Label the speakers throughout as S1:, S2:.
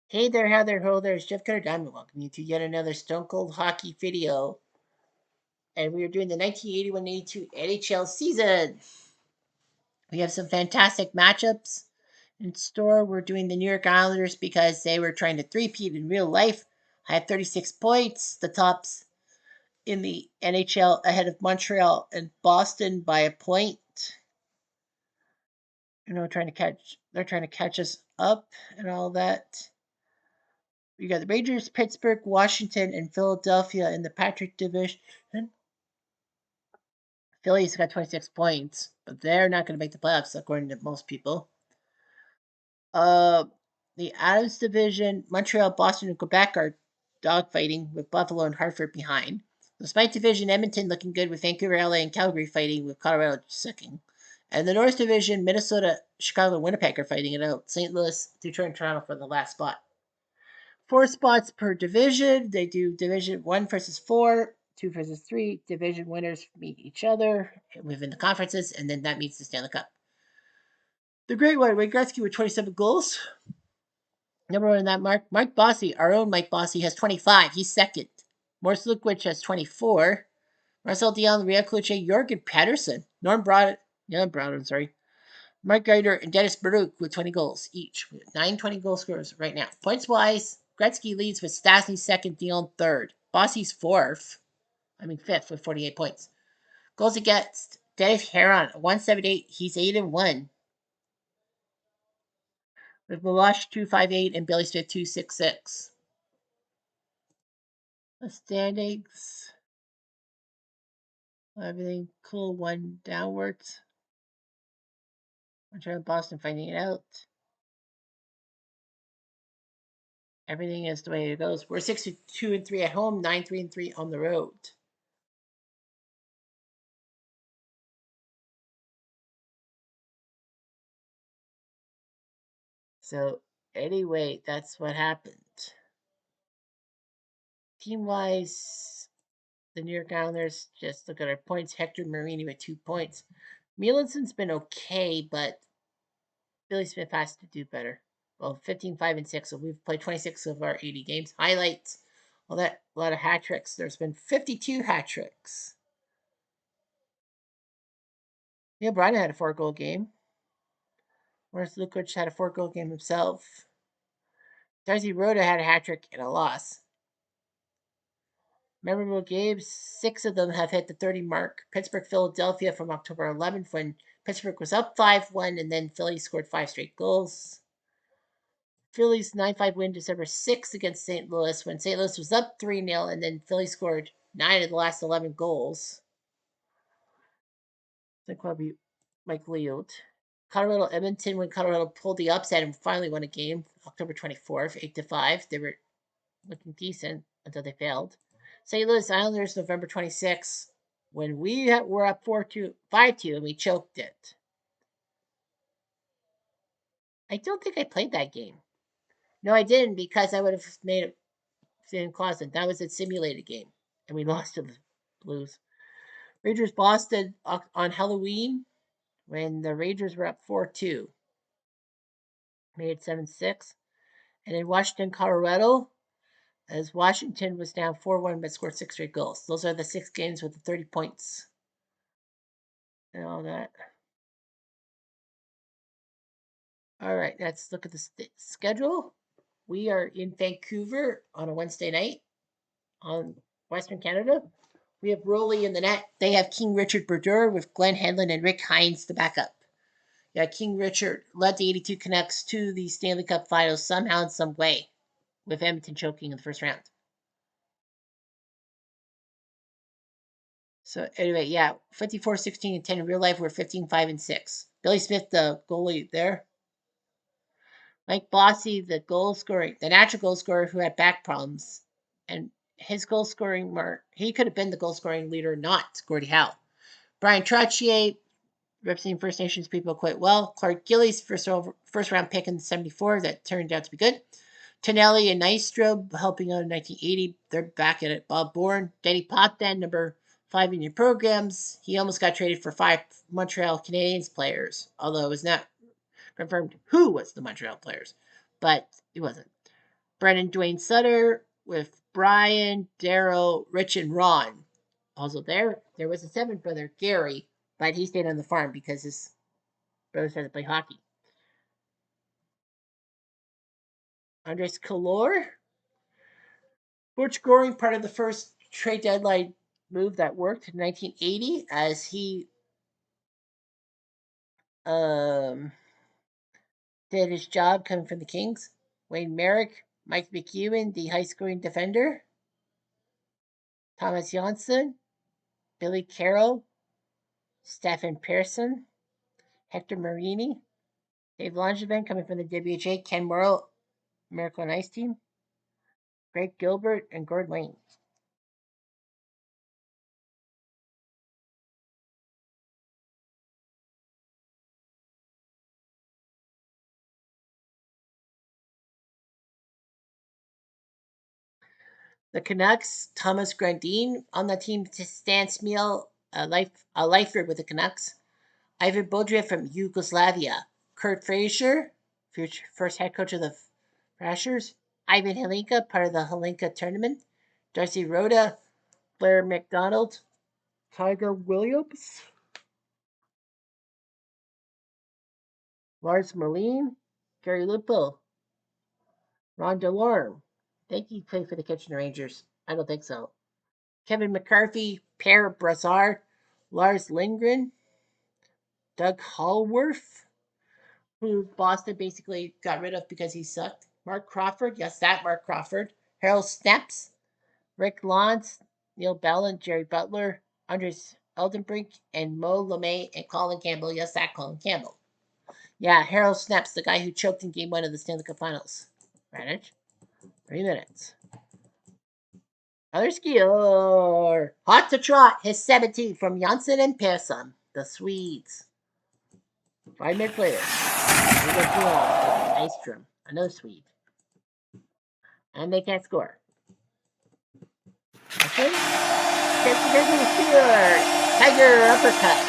S1: Hey there, how there, ho there, it's Jeff Cutter Diamond. Welcome you to yet another Stone Cold Hockey video. And we are doing the 1981-82 NHL season. We have some fantastic matchups in store. We're doing the New York Islanders because they were trying to three-peat in real life. I had 36 points, the tops in the NHL ahead of Montreal and Boston by a point. They're trying to catch us up and all that. We got the Rangers, Pittsburgh, Washington, and Philadelphia in the Patrick division. Philly's got 26 points, but they're not going to make the playoffs according to most people. Uh, the Adams division, Montreal, Boston, and Quebec are dogfighting with Buffalo and Hartford behind. The Spike division, Edmonton looking good with Vancouver, LA, and Calgary fighting with Colorado sucking. And the North division, Minnesota, Chicago, and Winnipeg are fighting it out. St. Louis, Detroit, and Toronto for the last spot. 4 spots per division. They do division 1 versus 4, 2 versus 3. Division winners meet each other within the conferences, and then that meets the Stanley Cup. The Great One, Wayne Gretzky with 27 goals. Number one in that mark. Mike Bossy, our own Mike Bossy, has 25. He's second. Morris Lukwich has 24. Marcel Dion, Ria Kluche, Jorgen Pettersson, Norm Brown, sorry. Mark Geider and Dennis Baruch with 20 goals each. With 9 20 goal scorers right now. Points wise, Gretzky leads with Stastny second, Dion third. Bossy's fifth with 48 points. Goals against, Dennis Heron, 178. He's 8-1. With Milosh 258 and Billy Smith 266. The standings. Everything cool, one downwards. Montreal and Boston finding it out. Everything is the way it goes. We're 6-2-3 at home, 9-3-3 on the road. So anyway, that's what happened. Team wise, the New York Islanders, just look at our points. Hector Marini with 2 points. Mielanson's been okay, but Billy Smith has to do better. Well, 15-5-6, so we've played 26 of our 80 games. Highlights, all that, a lot of hat tricks. There's been 52 hat tricks. Neil Bryan had a 4-goal game. Whereas Lukic had a 4-goal game himself. Darcy Rhoda had a hat trick and a loss. Memorable games, 6 of them have hit the 30 mark. Pittsburgh, Philadelphia from October 11th when Pittsburgh was up 5-1 and then Philly scored 5 straight goals. Philly's 9-5 win December 6th against St. Louis when St. Louis was up 3-0 and then Philly scored 9 of the last 11 goals. I think probably Mike Leod. Colorado Edmonton when Colorado pulled the upset and finally won a game October 24th, 8-5. They were looking decent until they failed. St. Louis Islanders November 26th when we were up 4-2, 5-2 and we choked it. I don't think I played that game. No, I didn't because I would have made it in closet. That was a simulated game and we lost to the Blues. Rangers Boston on Halloween when the Rangers were up 4-2. Made it 7-6. And in Washington, Colorado, as Washington was down 4-1 but scored 6 straight goals. Those are the 6 games with the 30 points and all that. All right, let's look at the schedule. We are in Vancouver on a Wednesday night on Western Canada. We have Roley in the net. They have King Richard Brodeur with Glenn Hanlon and Rick Hines to back up. Yeah, King Richard led the 82 Canucks to the Stanley Cup Finals somehow in some way, with Edmonton choking in the first round. So anyway, yeah, 54-16-10 in real life. We're 15-5-6. Billy Smith, the goalie there. Mike Bossy, the natural goal scorer who had back problems, and his goal scoring mark. He could have been the goal scoring leader, not Gordie Howe. Brian Trottier, representing First Nations people quite well. Clark Gillies, first round pick in '74, that turned out to be good. Tonelli and Nystrom helping out in 1980. They're back at it. Bob Bourne, Denny Potvin, number 5 in your programs. He almost got traded for 5 Montreal Canadiens players, although it was not confirmed who was the Montreal players, but it wasn't. Brennan Dwayne Sutter with Brian, Daryl, Rich, and Ron. Also there was a seventh brother, Gary, but he stayed on the farm because his brothers had to play hockey. Andres Calor, Butch Goring, part of the first trade deadline move that worked in 1980 as he um, did his job coming from the Kings. Wayne Merrick, Mike McEwen, the high scoring defender. Thomas Janssen, Billy Carroll, Stephen Pearson, Hector Marini, Dave Langevin coming from the WHA, Ken Morrow, Miracle on Ice team, Greg Gilbert, and Gord Lane. The Canucks, Thomas Grandin on the team, Stan Smeel, a lifer with the Canucks, Ivan Bodria from Yugoslavia, Kurt Fraser, first head coach of the Thrashers, Ivan Helinka, part of the Helinka tournament, Darcy Rhoda, Blair McDonald, Tiger Williams, Lars Moline, Gary Lupo, Ron DeLorme. I think he played for the Kitchener Rangers. I don't think so. Kevin McCarthy, Per Brassard, Lars Lindgren, Doug Hallworth, who Boston basically got rid of because he sucked. Mark Crawford, yes, that Mark Crawford. Harold Snaps, Rick Lawrence, Neil Bellin, Jerry Butler, Andres Eldenbrink, and Mo LeMay and Colin Campbell. Yes, that Colin Campbell. Yeah, Harold Snaps, the guy who choked in Game 1 of the Stanley Cup Finals. Radich, 3 minutes. Other skier. Hot to trot, his 17 from Janssen and Persson, the Swedes. 5 minutes later, we go to Nystrom, another Swede. And they can't score. Okay? Tiger uppercut.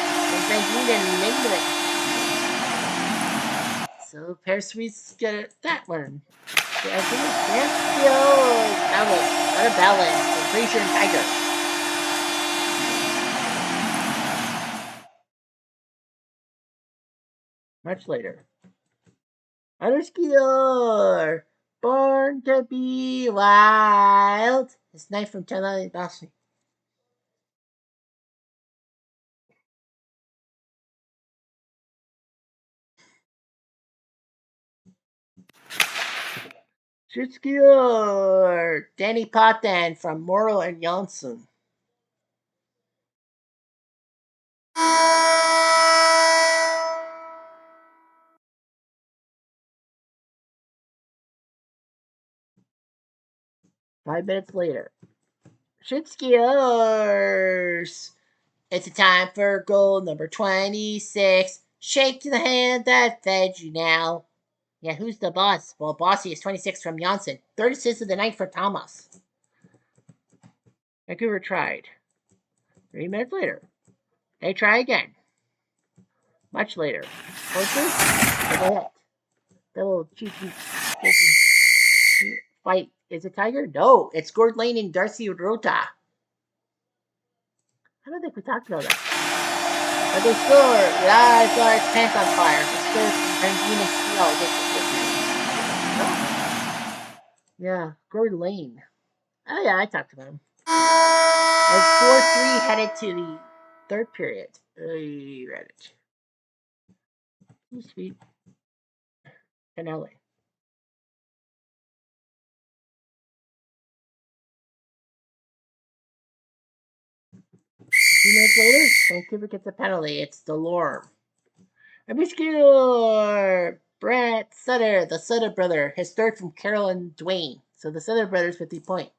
S1: So pair Swedes get that one. Another balance. Fraser and Tiger. Much later. Other skier. Born to be wild. This knife from Telly Boston. Skier. Danny Potan from Morrow and Janssen. Five minutes later. Skiers. It's a time for goal number 26. Shake the hand that fed you now. Yeah, who's the boss? Well, Bossy is 26 from Janssen. Third assist of the night for Thomas. Vancouver tried. 3 minutes later. They try again. Much later. Closer. The little cheeky fight. Is it Tiger? No, it's Gord Lane and Darcy Rota. I don't think we talked about that. But they scored. Yeah, it's got its pants on fire. They scored from Yeah, Gord Lane. Oh yeah, I talked about him. It's 4-3 headed to the third period. You read it. Sweet. Finale. 2 minutes later, Vancouver gets a penalty. It's DeLorme. Obscure! Brett Sutter, the Sutter brother, his third from Carroll and Dwayne. So the Sutter brothers 50 point.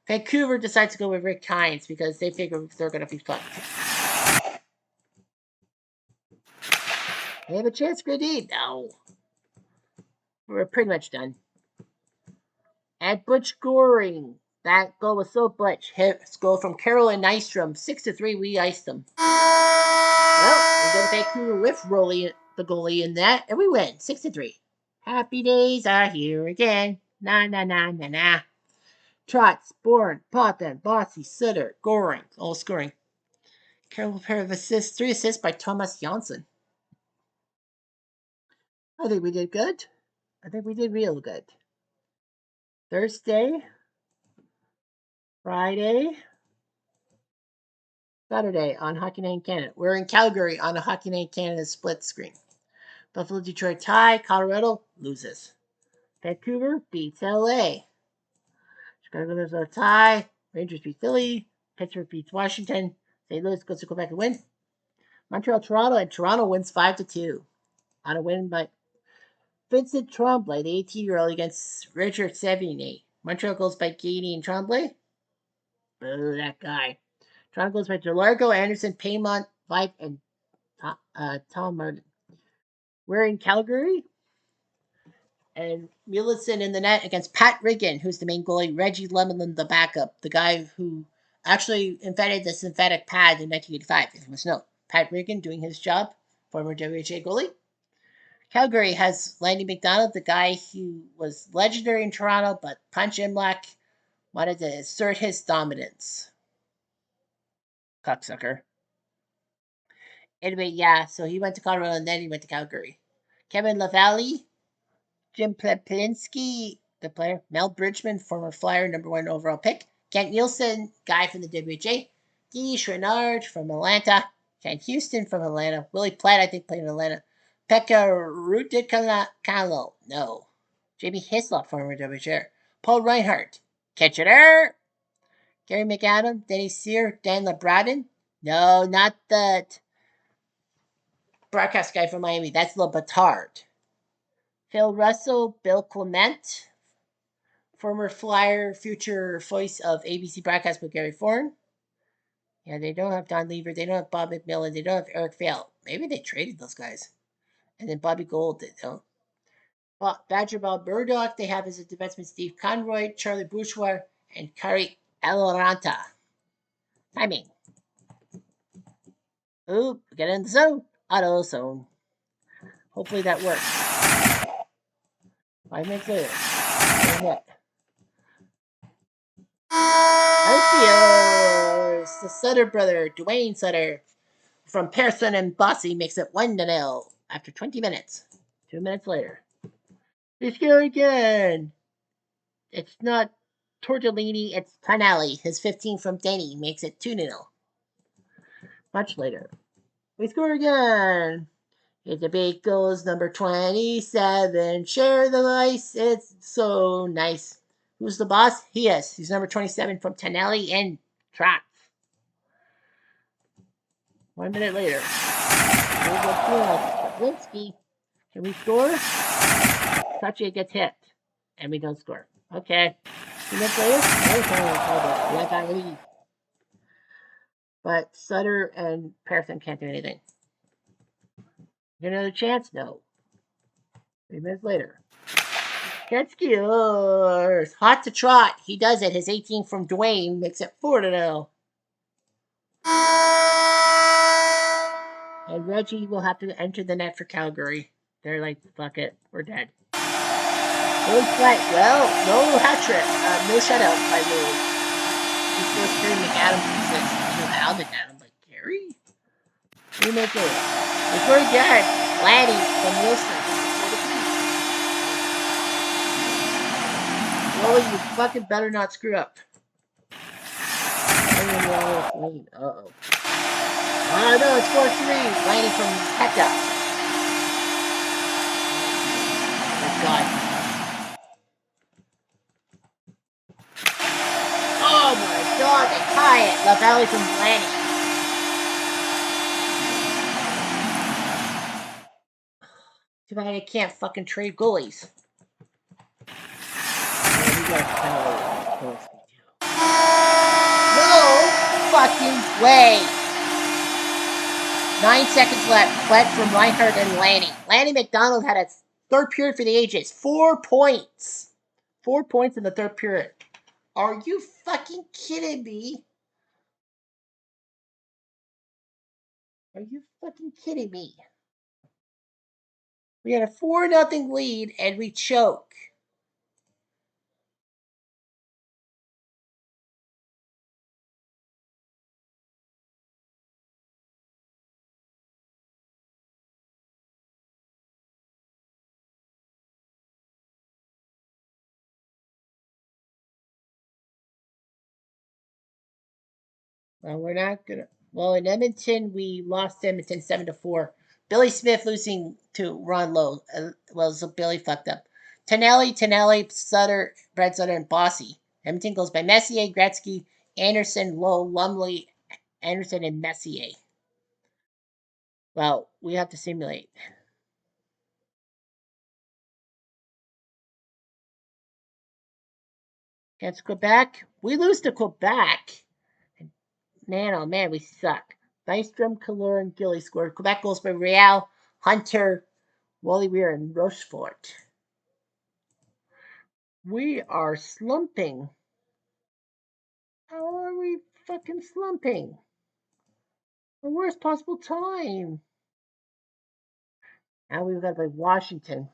S1: Vancouver decides to go with Rick Hines because they figure they're going to be fucked. They have a chance for a lead. No. We're pretty much done. And Butch Goring. That goal was so Butch. His goal from Carroll and Nystrom. 6-3, we iced them. Well, we go to Vancouver with Rolly, the goalie, in that, and we win 6-3. Happy days are here again. Nah. Trotz, Bourne, Potvin, Bossy, Sutter, Goring, all scoring. Careful pair of assists, 3 assists by Thomas Janssen. I think we did good. I think we did real good. Thursday, Friday, Saturday on Hockey Night in Canada. We're in Calgary on a Hockey Night in Canada split screen. Buffalo, Detroit tie. Colorado loses. Vancouver beats LA. Chicago, Minnesota tie. Rangers beat Philly. Pittsburgh beats Washington. St. Louis goes to Quebec and win. Montreal, Toronto, and Toronto wins 5-2 on a win by Vincent Tremblay, the 18-year-old, against Richard Sevigny. Montreal goes by Gady and Tremblay. Boo, that guy. Toronto goes by DeLargo, Anderson, Paymont, Vipe, and Tom Martin. We're in Calgary. And Muleson in the net against Pat Riggin, who's the main goalie. Reggie Lemelin, the backup. The guy who actually invented the synthetic pad in 1985, if you must know. Pat Riggin doing his job, former WHA goalie. Calgary has Landy McDonald, the guy who was legendary in Toronto, but Punch Imlach wanted to assert his dominance. Cocksucker. Anyway, yeah, so he went to Colorado and then he went to Calgary. Kevin Lavallee, Jim Pleplinski, the player. Mel Bridgman, former Flyer, #1 overall pick. Kent Nielsen, guy from the WHA. Guy Chouinard from Atlanta. Ken Houston from Atlanta. Willie Platt, I think, played in Atlanta. Pekka Rutikalo, no. Jamie Hislop, former WHA. Paul Reinhardt, Kitchener. Gary McAdam, Denny Sear, Dan LeBradin. No, not that broadcast guy from Miami. That's Le Batard. Phil Russell, Bill Clement, former Flyer, future voice of ABC broadcast with Gary Foran. Yeah, they don't have Don Lever. They don't have Bob McMillan. They don't have Eric Fail. Maybe they traded those guys. And then Bobby Gold did, though. Badger Bob Murdoch, they have as a defenseman Steve Conroy, Charlie Bourgeois, and Kari Eloranta. Timing. Ooh, get in the zone. Auto zone. Hopefully that works. 5 minutes later. Adios! The Sutter brother, Dwayne Sutter, from Pearson and Bossy, makes it 1-0 after 20 minutes. 2 minutes later. They score again! It's not Tortellini, it's Panelli. His 15 from Denny makes it 2-0. Much later. We score again! It's a big goals, number 27. Share the ice, it's so nice. Who's the boss? He is. He's number 27 from Tonelli and Trotz. 1 minute later. Linsky. Can we score? Sachi gets hit. And we don't score. Okay. 2 minutes later. Yeah, got lead. But Sutter and Pearson can't do anything. Get another chance? No. 3 minutes later. Ketskiers. Hot to trot. He does it. His 18 from Dwayne makes it 4-0. And Reggie will have to enter the net for Calgary. They're like, fuck it, we're dead. Good play. Well, no hat trick. No shutout by Lou. He scores Gary McAdam from 6. You know how McAdam, but Gary? 3 minutes later. They score again. Laddie from Wilson. Well, you fucking better not screw up. Uh-oh. Oh, no, it's 4-3. Laney from Pekka. Oh, God. Oh, my God. They tie it. LaValle from Laney. Too bad I can't fucking trade goalies. No fucking way. 9 seconds left. Fled from Reinhardt and Lanny. Lanny McDonald had a third period for the ages. 4 points. 4 points in the third period. Are you fucking kidding me? Are you fucking kidding me? We had a 4-0 lead and we choke. Well, we're not gonna. Well, in Edmonton, we lost Edmonton 7-4. Billy Smith losing to Ron Lowe. Well, so Billy fucked up. Tonelli, Sutter, Brad Sutter, and Bossy. Edmonton goes by Messier, Gretzky, Anderson, Lowe, Lumley, Anderson, and Messier. Well, we have to simulate. Against Quebec, we lose to Quebec. Man, oh man, we suck. Nystrom, Kallur, and Gilly scored. Quebec goals by Real, Hunter, Wally Weir, and Rochefort. We are slumping. How are we fucking slumping? The worst possible time. Now we've got to play Washington.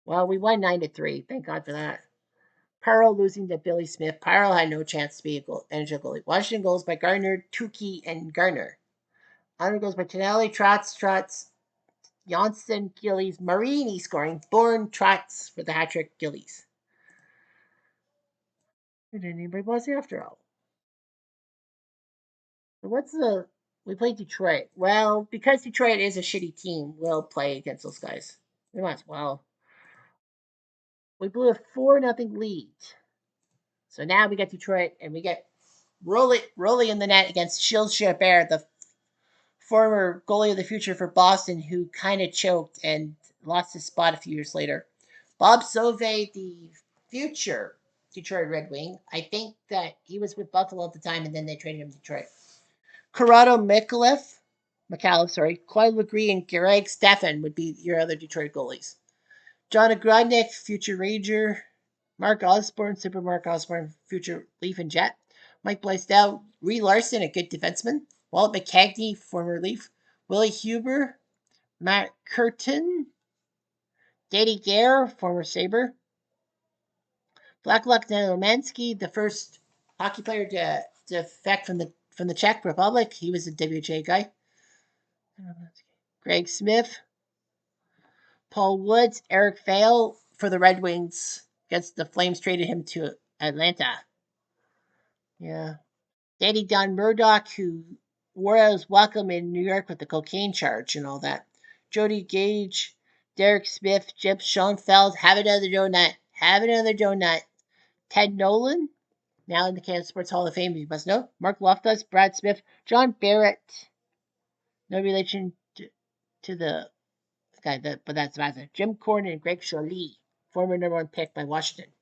S1: Well, we won 9-3. Thank God for that. Pearl losing to Billy Smith. Pearl had no chance to be a NHL goalie. Washington goals by Gardner, Tukey, and Garner. Honor goes by Tonelli, Trotz, Johnston, Gillies, Marini scoring. Bourne, Trotz for the hat trick, Gillies. We didn't anybody was after all. So what's the... We played Detroit. Well, because Detroit is a shitty team, we'll play against those guys. We might as well. We blew a 4-0 lead. So now we get Detroit, and we get Rolly in the net against Gilles Gilbert, the former goalie of the future for Boston, who kind of choked and lost his spot a few years later. Bob Sauvé, the future Detroit Red Wing. I think that he was with Buffalo at the time, and then they traded him to Detroit. Corrado McAuliffe, Claude Legris, and Greg Stephan would be your other Detroit goalies. John Ogrodnik, future Ranger. Mark Osborne, Super Mark Osborne, future Leaf and Jet. Mike Blaisdell, Ree Larson, a good defenseman. Walt McCagney, former Leaf. Willie Huber, Matt Curtin. Danny Gare, former Sabre. Vaclav Nemansky, the first hockey player to defect from the Czech Republic. He was a WHA guy. Greg Smith. Paul Woods, Eric Fail for the Red Wings. Against the Flames, traded him to Atlanta. Yeah. Danny Don Murdoch, who was welcome in New York with the cocaine charge and all that. Jody Gage, Derek Smith, Jim Schoenfeld, have another donut. Ted Nolan, now in the Canada Sports Hall of Fame, you must know. Mark Loftus, Brad Smith, John Barrett, no relation to the guy, but that's rather. Jim Cornyn and Greg Jolie, former number 1 pick by Washington.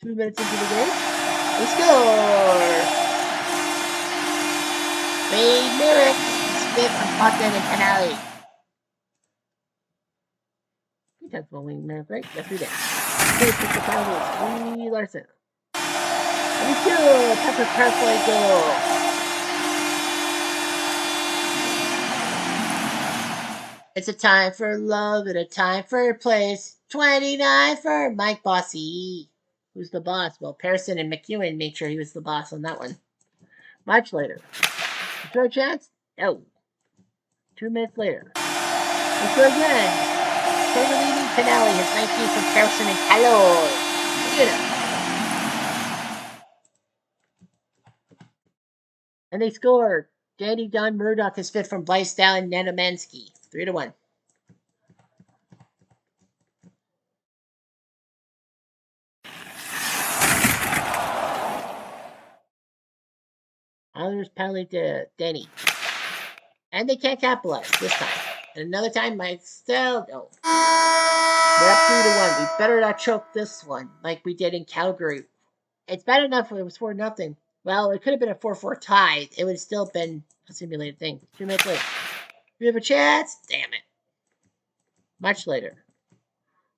S1: 2 minutes into the game. We score! Wade Merrick, Smith from Putnam and Canale. He does well, Wade Merrick, right? Yes, we did. First with the Cowboys, Lee Larson. And we go! Pepper Parkway goal. It's a time for love and a time for place. 29 for Mike Bossy. Who's the boss? Well, Pearson and McEwen made sure he was the boss on that one. Much later. Throw a chance? No. 2 minutes later. Let's go again. Taylor leading Pinelli his 19 from Pearson and Calloy. Look at him. And they scored. Danny Don Murdoch is 5th from Blaisdell and Nenomansky. 3-1. Islanders penalty to Denny. And they can't capitalize this time. And another time, might still no. We're up 3-1. We better not choke this one like we did in Calgary. It's bad enough when it was 4-0. Well, it could have been a 4-4 tie. It would have still been a simulated thing. 2 minutes later. We have a chance? Damn it. Much later.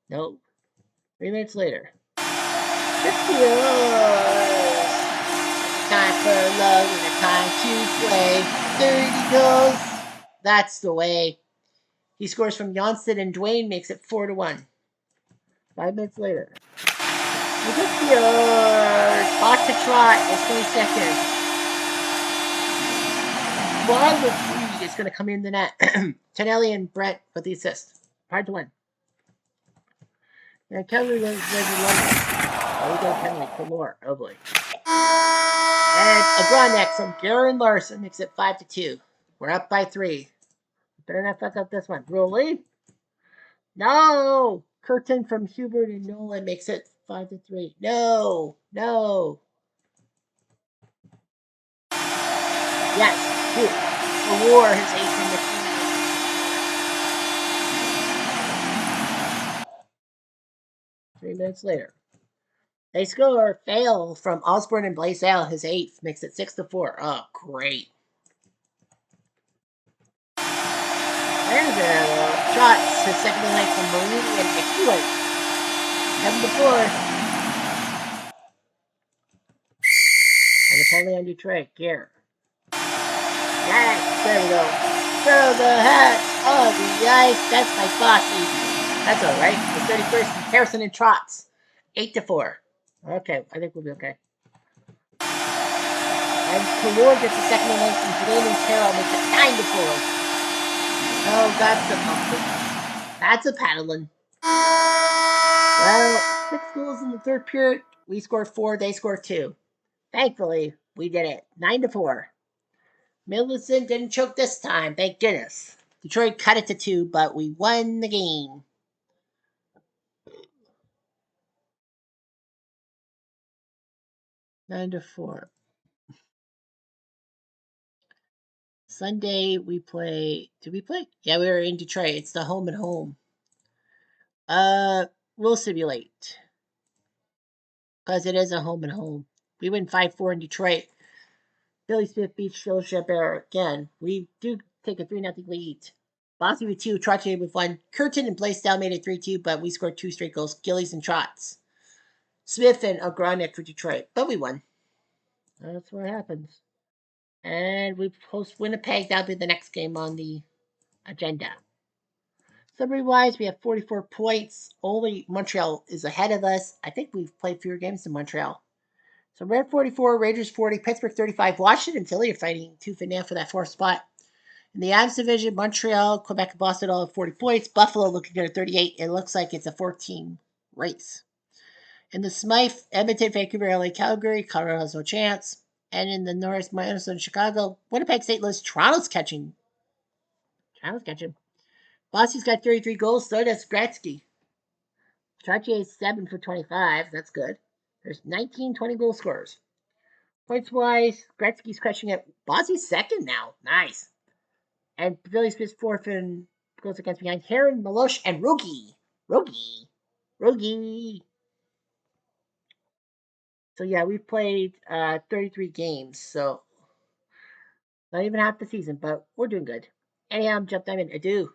S1: No. 3 minutes later. It's yours. Time for love and a time to play. 30 goals. That's the way. He scores from Johnston and Dwayne makes it 4-1. 5 minutes later. Look at yours. Hot to trot in 20 seconds. Bob Legris is going to come in the net. Tonelli and Brett with the assist. 5-1. And Calgary was ready to run. Oh, we got a penalty for more. Oh boy. And Agronex from Garen Larson makes it 5-2. We're up by 3. Better not fuck up this one. Really? No! Curtin from Hubert and Nolan makes it 5-3. No! No! Yes! The war has 8 from the 3 minutes later. They score fail from Osborne and Blaisdell, his 8th, makes it 6-4. Oh, great. There's a shots, his second night from Marini and McEwen. 7-4. And a penalty on Detroit. Gear. Yes, there we go. Throw the hat on the ice. That's my bossy. That's all right. The 31st, Harrison and Trotz. 8-4. Okay, I think we'll be okay. And Kalor gets the second one from Jane and Carroll, makes it 9-4. Oh, that's a pumpkin. That's a paddling. Well, 6 goals in the third period. We scored 4, they scored 2. Thankfully, we did it. 9-4. Middleton didn't choke this time, thank goodness. Detroit cut it to 2, but we won the game. 9-4. Sunday we play. Did we play? Yeah, we were in Detroit. It's the home and home. We'll simulate because it is a home and home. We win 5-4 in Detroit. Billy Smith beats Phil Chabert again. We do take a 3-0 lead. Bossy with 2, Trottier with 1. Curtin and Blaisdell made it 3-2, but we scored 2 straight goals. Gillies and Trotz. Smith and Agronek for Detroit, but we won. That's what happens. And we host Winnipeg. That'll be the next game on the agenda. Summary wise, we have 44 points. Only Montreal is ahead of us. I think we've played fewer games than Montreal. So we're at 44, Rangers 40, Pittsburgh 35. Washington and Philly are fighting tooth and nail for that 4th spot. In the Adams division, Montreal, Quebec, and Boston all have 40 points. Buffalo looking good at 38. It looks like it's a 14 race. In the Smythe, Edmonton, Vancouver, LA, Calgary, Colorado has no chance. And in the North, Minnesota, Chicago, Winnipeg, St. Louis, Toronto's catching. Bossy's got 33 goals, so does Gretzky. Chartier is 7 for 25. That's good. There's 19 20 goal scorers. Points wise, Gretzky's crushing it. Bossy's second now. Nice. And Billy Smith's 4th in goals against behind. Heron, Malosh, and Rogie. Rogie. So yeah, we've played 33 games. So not even half the season, but we're doing good. Anyhow, I'm Jeff Diamond. Adieu.